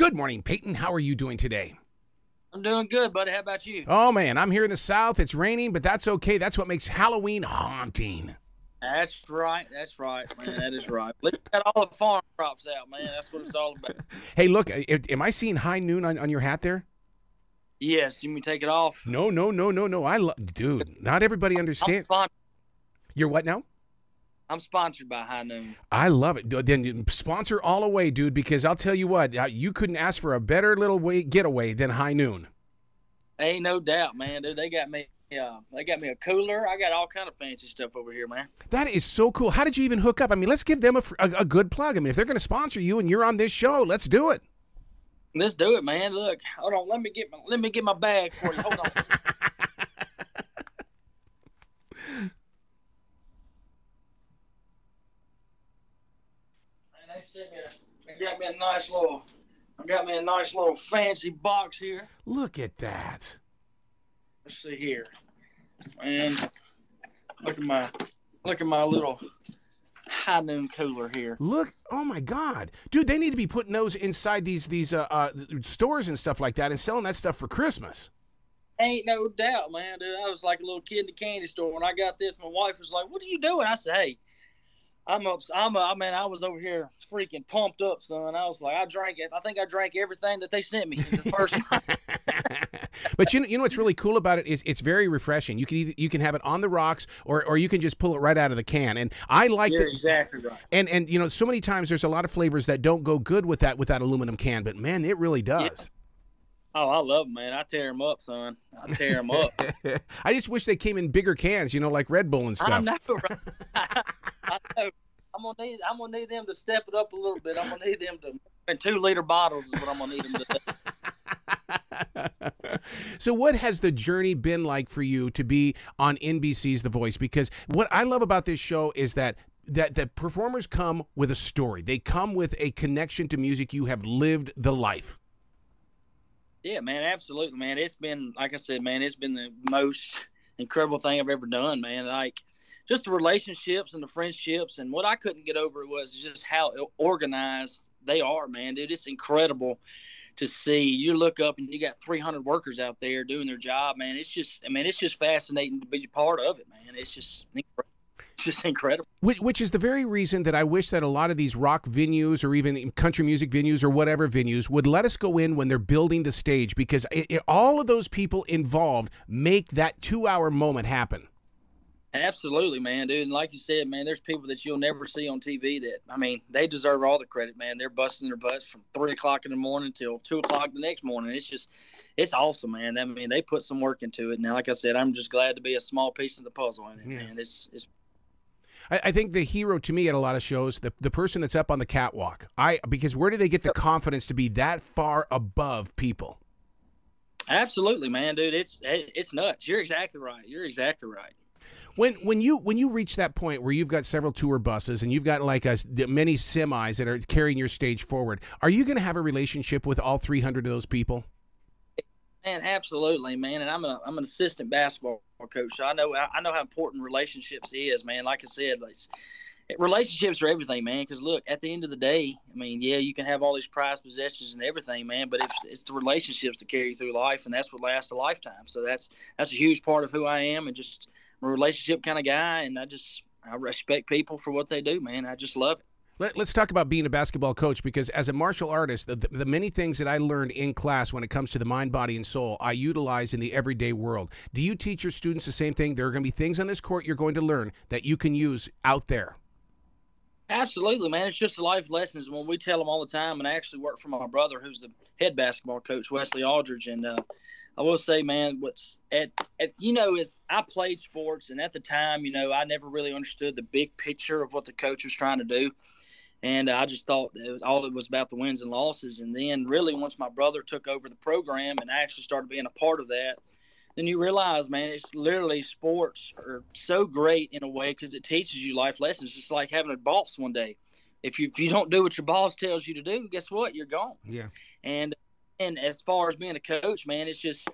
Good morning, Peyton. How are you doing today? I'm doing good, buddy. How about you? Oh, man, I'm here in the South. It's raining, but that's okay. That's what makes Halloween haunting. That's right. That's right, man. That is right. Look, got all the farm crops out, man. That's what it's all about. Hey, look, am I seeing high noon on your hat there? Yes, you mean take it off? No. Dude, not everybody understands. You're what now? I'm sponsored by High Noon. I love it. Then sponsor all away, dude, because I'll tell you what, you couldn't ask for a better little getaway than High Noon. Ain't no doubt, man. Dude, they got me a cooler. I got all kind of fancy stuff over here, man. That is so cool. How did you even hook up? I mean, let's give them a good plug. I mean, if they're going to sponsor you and you're on this show, let's do it. Let's do it, man. Look, hold on. Let me get my bag for you. Hold on. They got me a nice little fancy box here. Look at that. Let's see here. And look at my little High Noon cooler here. Look, oh my God. Dude, they need to be putting those inside these stores and stuff like that and selling that stuff for Christmas. Ain't no doubt, man. Dude, I was like a little kid in the candy store when I got this. My wife was like, "What are you doing?" I said, "Hey, I was over here freaking pumped up, son. I was like, I think I drank everything that they sent me the first time." But you know what's really cool about it is it's very refreshing. You can have it on the rocks or you can just pull it right out of the can. And I like You're exactly right. And you know, so many times there's a lot of flavors that don't go good with that aluminum can, but man, it really does. Yeah. Oh, I love them, man. I tear them up, son. I tear them up. I just wish they came in bigger cans, you know, like Red Bull and stuff. I know, right? I know. I'm gonna need them to step it up a little bit. I'm gonna need them to in 2-liter bottles is what I'm gonna need them to do. So what has the journey been like for you to be on NBC's The Voice? Because what I love about this show is that the performers come with a story. They come with a connection to music. You have lived the life. Yeah, man, absolutely, man. It's been, like I said, man, it's been the most incredible thing I've ever done, man. Like, just the relationships and the friendships, and what I couldn't get over was just how organized they are, man. Dude, it's incredible to see. You look up and you got 300 workers out there doing their job, man. It's just fascinating to be a part of it, man. It's just incredible. Just incredible. Which is the very reason that I wish that a lot of these rock venues or even country music venues or whatever venues would let us go in when they're building the stage, because all of those people involved make that 2-hour moment happen. Absolutely, man, dude. And like you said, man, there's people that you'll never see on TV that, I mean, they deserve all the credit, man. They're busting their butts from 3 o'clock in the morning till 2 o'clock the next morning. It's awesome, man. I mean, they put some work into it. Now, like I said, I'm just glad to be a small piece of the puzzle in it, man. It's I think the hero to me at a lot of shows, the person that's up on the catwalk. Because where do they get the confidence to be that far above people? Absolutely, man, dude. It's nuts. You're exactly right. When you reach that point where you've got several tour buses and you've got like many semis that are carrying your stage forward, are you going to have a relationship with all 300 of those people? Man, absolutely, man. And I'm an assistant basketball coach, so I know how important relationships is, man. Like I said, relationships are everything, man. Because look, at the end of the day, I mean, yeah, you can have all these prized possessions and everything, man, but it's the relationships that carry you through life, and that's what lasts a lifetime. So that's a huge part of who I am, and just I'm a relationship kind of guy, and I respect people for what they do, man. I just love it. Let's talk about being a basketball coach, because as a martial artist, the many things that I learned in class when it comes to the mind, body, and soul, I utilize in the everyday world. Do you teach your students the same thing? There are going to be things on this court you're going to learn that you can use out there. Absolutely, man. It's just life lessons when we tell them all the time. And I actually work for my brother, who's the head basketball coach, Wesley Aldridge. And I will say, man, what's is I played sports, and at the time, I never really understood the big picture of what the coach was trying to do. And I just thought it was about the wins and losses. And then really once my brother took over the program and I actually started being a part of that, then you realize, man, it's literally sports are so great in a way because it teaches you life lessons. It's like having a boss one day. If you don't do what your boss tells you to do, guess what? You're gone. Yeah. And as far as being a coach, man, it's just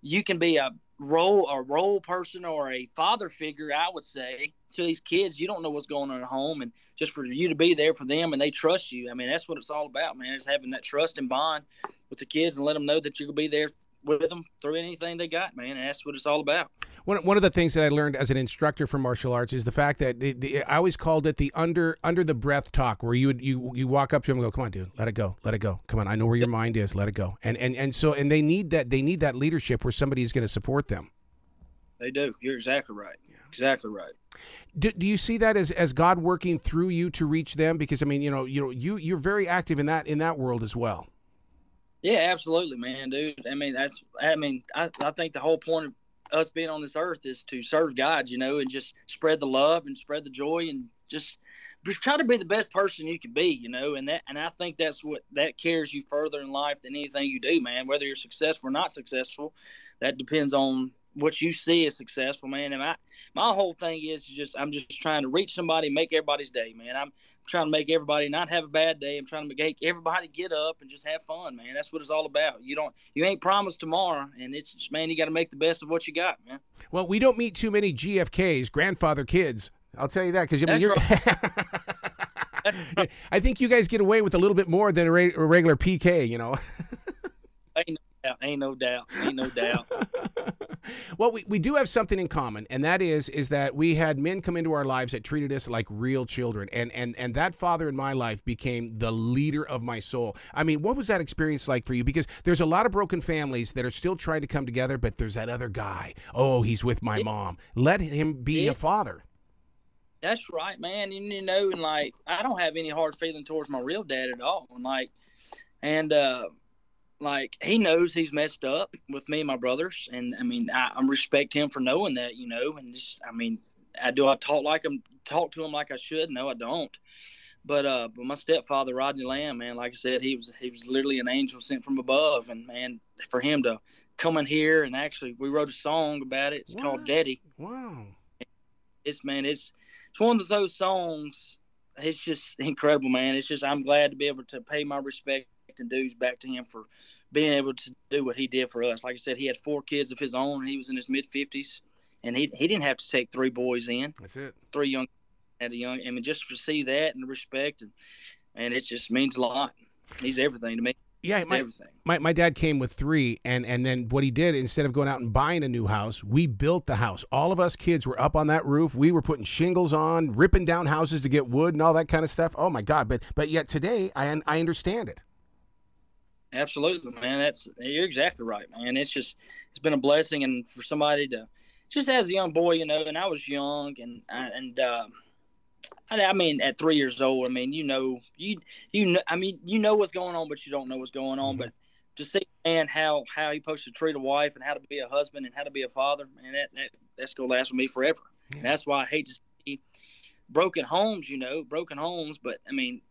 you can be a role person or a father figure, I would say, to these kids. You don't know what's going on at home, and just for you to be there for them and they trust you. I mean, that's what it's all about, man. Is having that trust and bond with the kids and let them know that you're gonna be there with them through anything they got, man. And that's what it's all about. One of the things that I learned as an instructor for martial arts is the fact that I always called it the under the breath talk, where you walk up to them and go, "Come on, dude, let it go, come on, I know where your mind is, let it go." And they need that leadership where somebody is going to support them. They do. You're exactly right. Yeah. Exactly right. Do you see that as God working through you to reach them? Because I mean, you're very active in that world as well. Yeah, absolutely, man, dude. I mean, I think the whole point of us being on this earth is to serve God, and just spread the love and spread the joy and just try to be the best person you can be, and I think that's what that carries you further in life than anything you do, man. Whether you're successful or not successful, that depends on what you see as successful, man. And my whole thing is I'm just trying to reach somebody, make everybody's day, man. I'm trying to make everybody not have a bad day. I'm trying to make everybody get up and just have fun, man. That's what it's all about. You ain't promised tomorrow, and it's just, man, you got to make the best of what you got, man. Well, we don't meet too many GFKs, grandfather kids. I'll tell you that, because you're. Right. I think you guys get away with a little bit more than a regular PK, Ain't no doubt. Well, we do have something in common, and that is that we had men come into our lives that treated us like real children, and that father in my life became the leader of my soul. I mean, what was that experience like for you? Because there's a lot of broken families that are still trying to come together, but there's that other guy. Oh, he's with my mom. Let him be a father. That's right, man. And like, I don't have any hard feeling towards my real dad at all. Like, he knows he's messed up with me and my brothers, and I mean, I respect him for knowing that, and just, I mean, I talk to him like I should? No, I don't. But my stepfather, Rodney Lamb, man, like I said, he was literally an angel sent from above, and man, for him to come in here and actually, we wrote a song about it. It's called Daddy. Wow. It's one of those songs. It's just incredible, man. It's just, I'm glad to be able to pay my respect and dues back to him for being able to do what he did for us. Like I said, he had 4 kids of his own. He was in his mid-50s, and he didn't have to take 3 boys in. That's it. 3 young, I mean, just to see that and the respect, and it just means a lot. He's everything to me. Yeah, my dad came with 3, and then what he did, instead of going out and buying a new house, we built the house. All of us kids were up on that roof. We were putting shingles on, ripping down houses to get wood and all that kind of stuff. Oh my God! But yet today, I understand it. Absolutely, man. You're exactly right, man. It's been a blessing, and for somebody to, just as a young boy, and I was young, I mean, at 3 years old, I mean, you know what's going on, but you don't know what's going on. Mm-hmm. But to see, man, how you're supposed to treat a wife and how to be a husband and how to be a father, man, that's gonna last with me forever. Yeah. And that's why I hate to see broken homes, But I mean,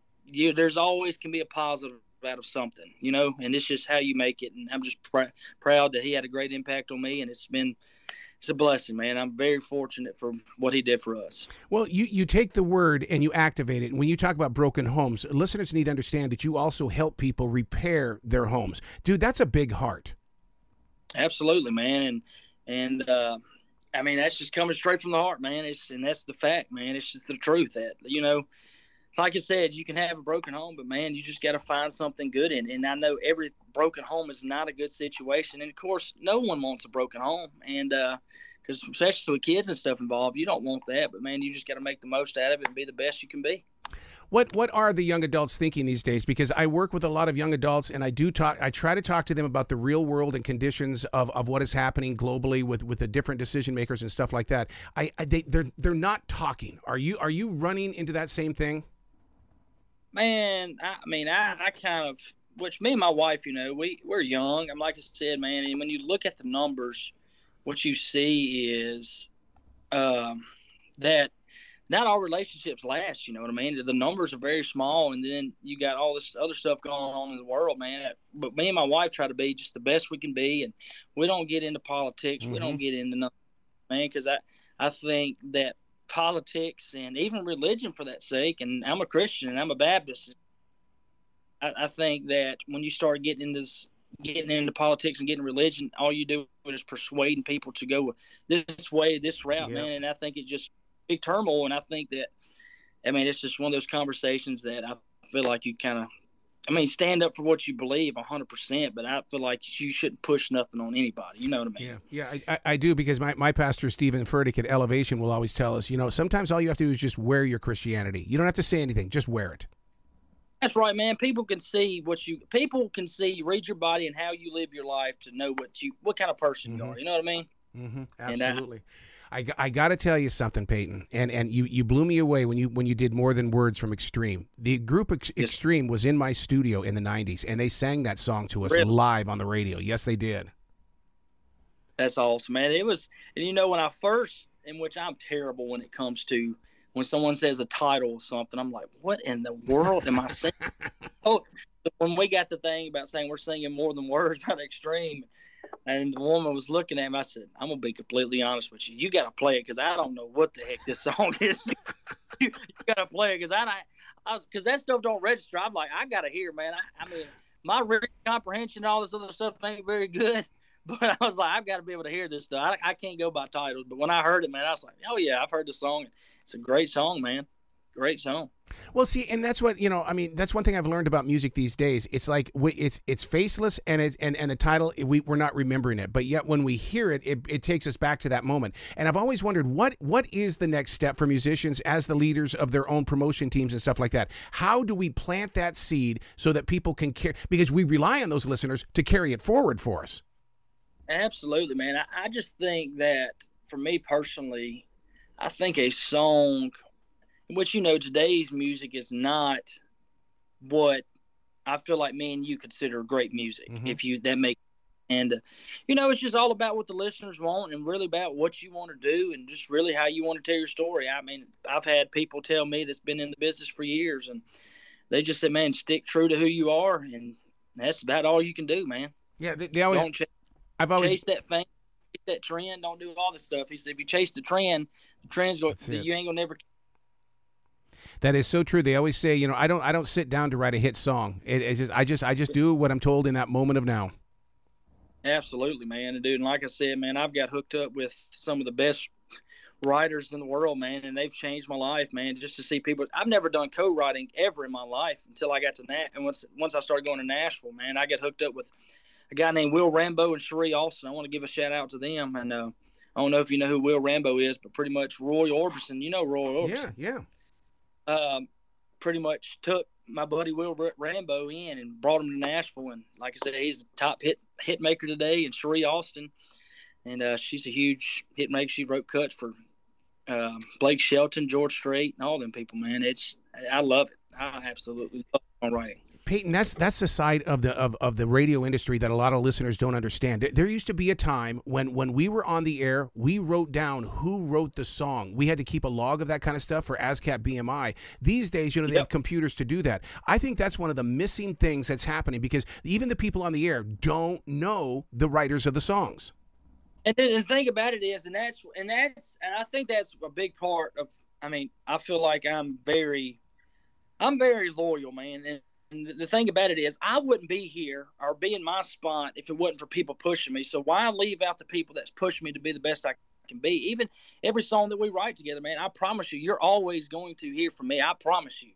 there's always can be a positive out of something, and it's just how you make it. And I'm just proud that he had a great impact on me, and it's a blessing, man. I'm very fortunate for what he did for us. Well, you take the word and you activate it. And when you talk about broken homes, listeners need to understand that you also help people repair their homes. Dude, that's a big heart. Absolutely, man. And I mean, that's just coming straight from the heart, man. And that's the fact, man. It's just the truth that, like I said, you can have a broken home, but, man, you just got to find something good in it. And I know every broken home is not a good situation. And, of course, no one wants a broken home. And because especially with kids and stuff involved, you don't want that. But, man, you just got to make the most out of it and be the best you can be. What are the young adults thinking these days? Because I work with a lot of young adults, and I try to talk to them about the real world and conditions of what is happening globally with the different decision makers and stuff like that. They're not talking. Are you running into that same thing? Man, I kind of, which me and my wife, we're young. I'm like I said, man, and when you look at the numbers, what you see is that not all relationships last, you know what I mean? The numbers are very small, and then you got all this other stuff going on in the world, man. But me and my wife try to be just the best we can be, and we don't get into politics. Mm-hmm. We don't get into nothing, man, because I think that politics and even religion for that sake, and I'm a Christian and I'm a Baptist, I think that when you start getting into getting into politics and getting religion, all you do is persuading people to go this way, this route, man. And I think it's just big turmoil. And I think that, I mean, it's just one of those conversations that I feel like you kind of, I mean, stand up for what you believe 100%, but I feel like you shouldn't push nothing on anybody. You know what I mean? Yeah, I do, because my pastor, Stephen Furtick at Elevation, will always tell us, sometimes all you have to do is just wear your Christianity. You don't have to say anything, just wear it. That's right, man. People can see read your body and how you live your life to know what kind of person you are. You know what I mean? Mm-hmm. Absolutely. I got to tell you something, Peyton, and you blew me away when you did More Than Words from Extreme. The group Extreme was in my studio in the 90s, and they sang that song to us live on the radio. Yes, they did. That's awesome, man. It was, and when I first, in which I'm terrible when it comes to, when someone says a title or something, I'm like, what in the world am I saying? When we got the thing about saying we're singing More Than Words by Extreme, and the woman was looking at me, I said, I'm going to be completely honest with you. You got to play it, because I don't know what the heck this song is. you got to play it, because that stuff don't register. I'm like, I got to hear, man. I mean, my reading comprehension and all this other stuff ain't very good. But I was like, I've got to be able to hear this stuff. I can't go by titles. But when I heard it, man, I was like, oh, yeah, I've heard the song. It's a great song, man. Great song. Well, see, and that's what, that's one thing I've learned about music these days. It's like it's faceless, and the title, we're not remembering it. But yet when we hear it, it takes us back to that moment. And I've always wondered, what is the next step for musicians as the leaders of their own promotion teams and stuff like that? How do we plant that seed so that people can care? Because we rely on those listeners to carry it forward for us. Absolutely, man. I just think that, for me personally, I think a song, which, today's music is not what I feel like me and you consider great music. Mm-hmm. It's just all about what the listeners want, and really about what you want to do, and just really how you want to tell your story. I mean, I've had people tell me that's been in the business for years, and they just said, man, stick true to who you are, and that's about all you can do, man. Yeah, they always. Chase that fame, chase that trend. Don't do all this stuff. He said, if you chase the trend's going, you ain't gonna never. That is so true. They always say, I don't sit down to write a hit song. I just do what I'm told in that moment of now. Absolutely, man. And dude, and like I said, man, I've got hooked up with some of the best writers in the world, man, and they've changed my life, man. Just to see people, I've never done co-writing ever in my life until I got to and once I started going to Nashville, man, I got hooked up with a guy named Will Rambo and Cherie Austin. I want to give a shout out to them. And I don't know if you know who Will Rambo is, but pretty much Roy Orbison. You know Roy Orbison. Yeah. Pretty much took my buddy Will Rambo in and brought him to Nashville. And like I said, he's the top hit maker today. And Cherie Austin, and she's a huge hit maker. She wrote cuts for Blake Shelton, George Strait, and all them people, man. I love it. I absolutely love songwriting. Peyton, that's the side of the radio industry that a lot of listeners don't understand. There used to be a time when we were on the air, we wrote down who wrote the song. We had to keep a log of that kind of stuff for ASCAP BMI. These days, they have computers to do that. I think that's one of the missing things that's happening, because even the people on the air don't know the writers of the songs. And the thing about it is, and I think that's a big part of. I mean, I feel like I'm very loyal, man. And the thing about it is, I wouldn't be here or be in my spot if it wasn't for people pushing me. So why leave out the people that's pushing me to be the best I can be? Even every song that we write together, man, I promise you're always going to hear from me. I promise you.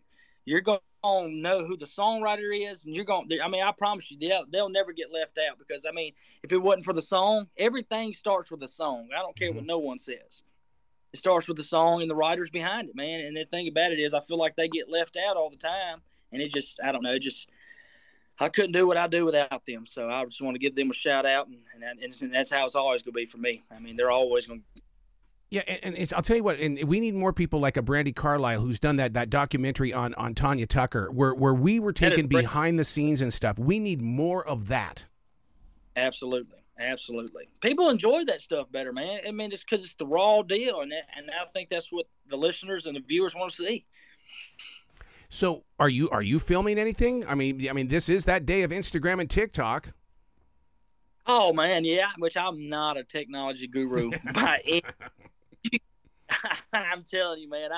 You're going to know who the songwriter is, and I promise you, they'll never get left out, because, I mean, if it wasn't for the song, everything starts with the song. I don't care what no one says. It starts with the song and the writers behind it, man. And the thing about it is, I feel like they get left out all the time. And I don't know, I couldn't do what I do without them. So I just want to give them a shout out, and that's how it's always going to be for me. I mean, they're always going to. Yeah, and I'll tell you what, and we need more people like a Brandy Carlisle, who's done that documentary on Tanya Tucker, where we were taken behind the scenes and stuff. We need more of that. Absolutely. People enjoy that stuff better, man. I mean, it's because it's the raw deal, and I think that's what the listeners and the viewers want to see. So are you filming anything? I mean, this is that day of Instagram and TikTok. Oh man, yeah. Which I'm not a technology guru by any. I'm telling you, man,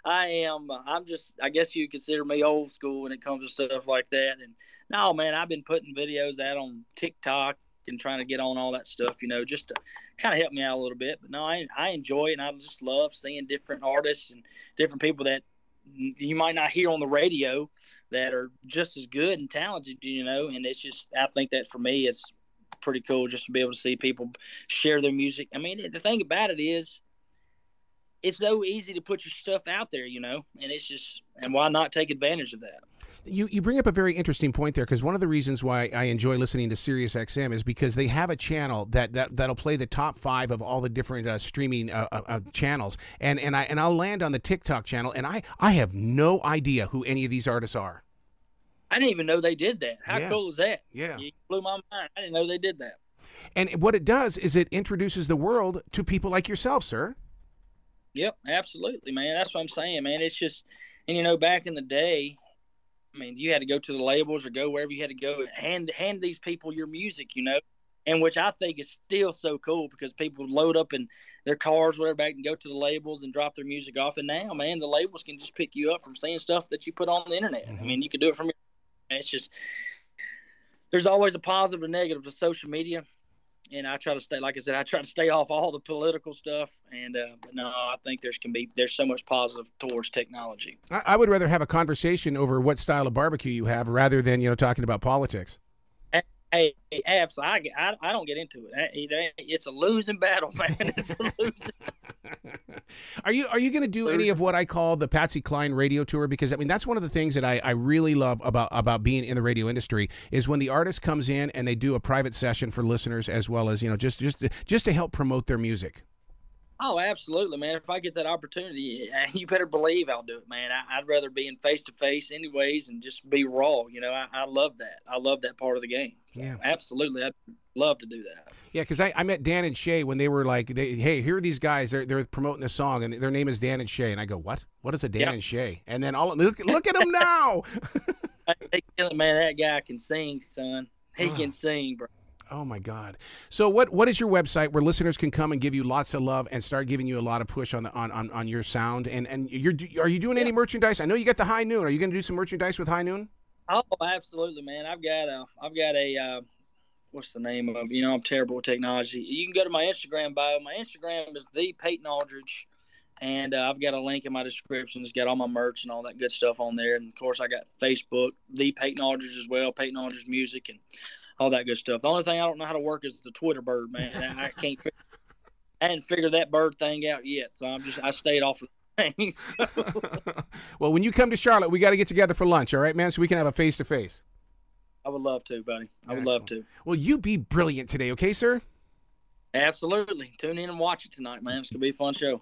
I am. I'm just. I guess you consider me old school when it comes to stuff like that. And no, man, I've been putting videos out on TikTok and trying to get on all that stuff, just to kind of help me out a little bit. But no, I enjoy it, and I just love seeing different artists and different people that you might not hear on the radio that are just as good and talented, And it's just, I think that for me, it's pretty cool just to be able to see people share their music. I mean, the thing about it is, it's so easy to put your stuff out there, and it's just, and why not take advantage of that? You bring up a very interesting point there, because one of the reasons why I enjoy listening to Sirius XM is because they have a channel that'll play the top 5 of all the different streaming channels, and I'll land on the TikTok channel, and I have no idea who any of these artists are. I didn't even know they did that. How cool is that? Yeah, you blew my mind. I didn't know they did that. And what it does is it introduces the world to people like yourself, sir. Yep, absolutely, man. That's what I'm saying, man. It's just, and back in the day, I mean, you had to go to the labels or go wherever you had to go and hand these people your music, and which I think is still so cool because people load up in their cars, whatever, back and go to the labels and drop their music off. And now, man, the labels can just pick you up from seeing stuff that you put on the internet. Mm-hmm. I mean, you can do it from your. It's just, there's always a positive and negative to social media. And I try to stay, like I said, I try to stay off all the political stuff. And but no, I think there's so much positive towards technology. I would rather have a conversation over what style of barbecue you have rather than talking about politics. Hey, absolutely. I don't get into it. It's a losing battle, man. It's a losing. Are you going to do any of what I call the Patsy Cline radio tour? Because I mean, that's one of the things that I really love about being in the radio industry is when the artist comes in and they do a private session for listeners as well as just to help promote their music. Oh, absolutely, man. If I get that opportunity, you better believe I'll do it, man. I'd rather be in face-to-face anyways and just be raw. I love that. I love that part of the game. Yeah. Absolutely. I'd love to do that. Yeah, because I met Dan and Shay when they were like, hey, here are these guys. They're promoting a song, and their name is Dan and Shay. And I go, what? What is a Dan and Shay? And then look at them now. Man, that guy can sing, son. He can sing, bro. Oh, my God. So what is your website where listeners can come and give you lots of love and start giving you a lot of push on your sound? And are you doing any merchandise? I know you got the High Noon. Are you going to do some merchandise with High Noon? Oh, absolutely, man. I've got a what's the name of, I'm terrible with technology. You can go to my Instagram bio. My Instagram is the Peyton Aldridge. And I've got a link in my description. It's got all my merch and all that good stuff on there. And, of course, I got Facebook, the Peyton Aldridge as well, Peyton Aldridge Music, and all that good stuff. The only thing I don't know how to work is the Twitter bird, man. I hadn't figured that bird thing out yet, so I stayed off of the thing. Well, when you come to Charlotte, we got to get together for lunch, all right, man, so we can have a face-to-face. I would love to, buddy. I would love to. Well, you be brilliant today, okay, sir? Absolutely. Tune in and watch it tonight, man. It's going to be a fun show.